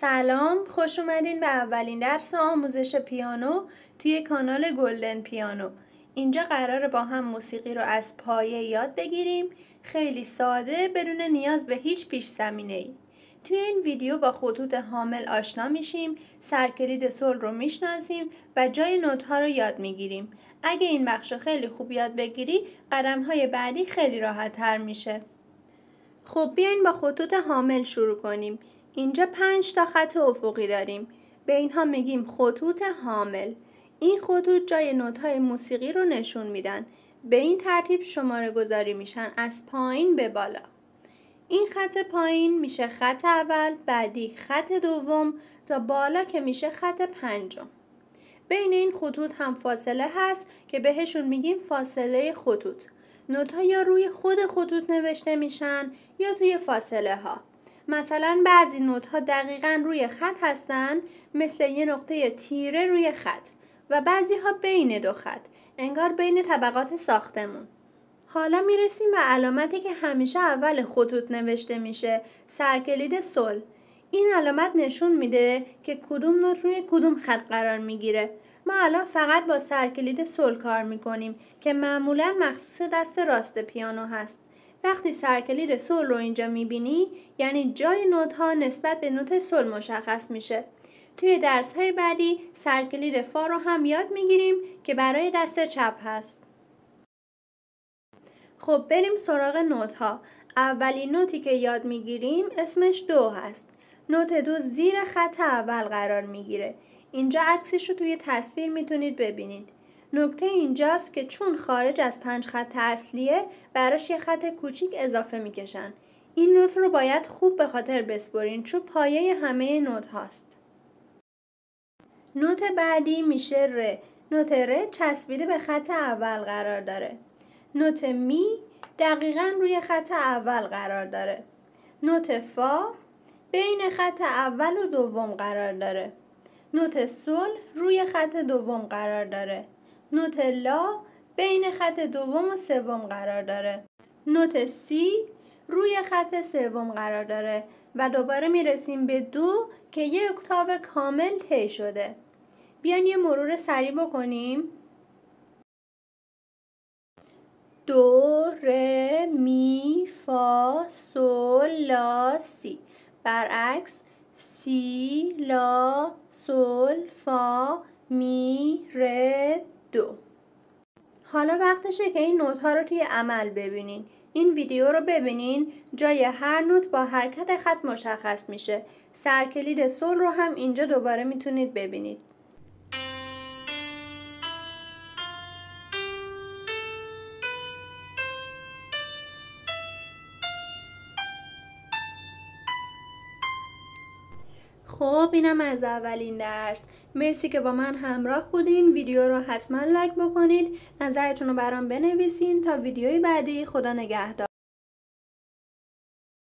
سلام، خوش اومدین به اولین درس آموزش پیانو توی کانال گلدن پیانو. اینجا قراره با هم موسیقی رو از پایه یاد بگیریم، خیلی ساده بدون نیاز به هیچ پیش زمینه‌ای. توی این ویدیو با خطوط حامل آشنا میشیم، سرکلید سل رو میشناسیم و جای نوت‌ها رو یاد میگیریم. اگه این بخش رو خیلی خوب یاد بگیری، قدم‌های بعدی خیلی راحت‌تر میشه. خب بیاین با خطوط حامل شروع کنیم. اینجا 5 تا خط افقی داریم. به اینها میگیم خطوط حامل. این خطوط جای نوت‌های موسیقی رو نشون میدن. به این ترتیب شماره گذاری میشن از پایین به بالا. این خط پایین میشه خط اول، بعدی خط دوم تا بالا که میشه خط پنجم. بین این خطوط هم فاصله هست که بهشون میگیم فاصله خطوط. نوت‌ها یا روی خود خطوط نوشته میشن یا توی فاصله ها. مثلا بعضی نوت‌ها دقیقاً روی خط هستن، مثل یه نقطه تیره روی خط، و بعضی ها بین دو خط، انگار بین طبقات ساختمون. حالا میرسیم به علامتی که همیشه اول خطوط نوشته میشه، سرکلید سل. این علامت نشون میده که کدوم نوت روی کدوم خط قرار میگیره. ما الان فقط با سرکلید سل کار میکنیم که معمولا مخصوص دست راست پیانو هست. وقتی سرکلید سل رو اینجا میبینی، یعنی جای نوت ها نسبت به نوت سل مشخص میشه. توی درس های بعدی سرکلید فا رو هم یاد میگیریم که برای دست چپ هست. خب بریم سراغ نوت ها. اولین نوتی که یاد میگیریم اسمش دو هست. نوت دو زیر خط اول قرار میگیره. اینجا عکسش رو توی تصویر میتونید ببینید. نکته اینجاست که چون خارج از 5 خط اصلیه، براش یه خط کوچیک اضافه میکشن. این نوت رو باید خوب به خاطر بسپرین چون پایه همه نوت هاست. نوت بعدی میشه ر. نوت ر چسبیده به خط اول قرار داره. نوت می دقیقاً روی خط اول قرار داره. نوت فا بین خط اول و دوم قرار داره. نوت سل روی خط دوم قرار داره. نوت لا بین خط دوم و سوم قرار داره. نوت سی روی خط سوم قرار داره و دوباره میرسیم به دو که یک اکتاو کامل طی شده. بیاین یه مرور سریع بکنیم. دو، ر، می، فا، سل، لا، سی. برعکس سی، لا، سل، فا، می، ر، دو. حالا وقتشه که این نوت ها رو توی عمل ببینین. این ویدیو رو ببینین، جای هر نوت با حرکت خط مشخص میشه. سرکلید سل رو هم اینجا دوباره میتونید ببینید. خب اینم از اولین درس. مرسی که با من همراه بودین. ویدیو رو حتما لایک بکنید، نظرتون رو برام بنویسین. تا ویدیوی بعدی، خدا نگهدار.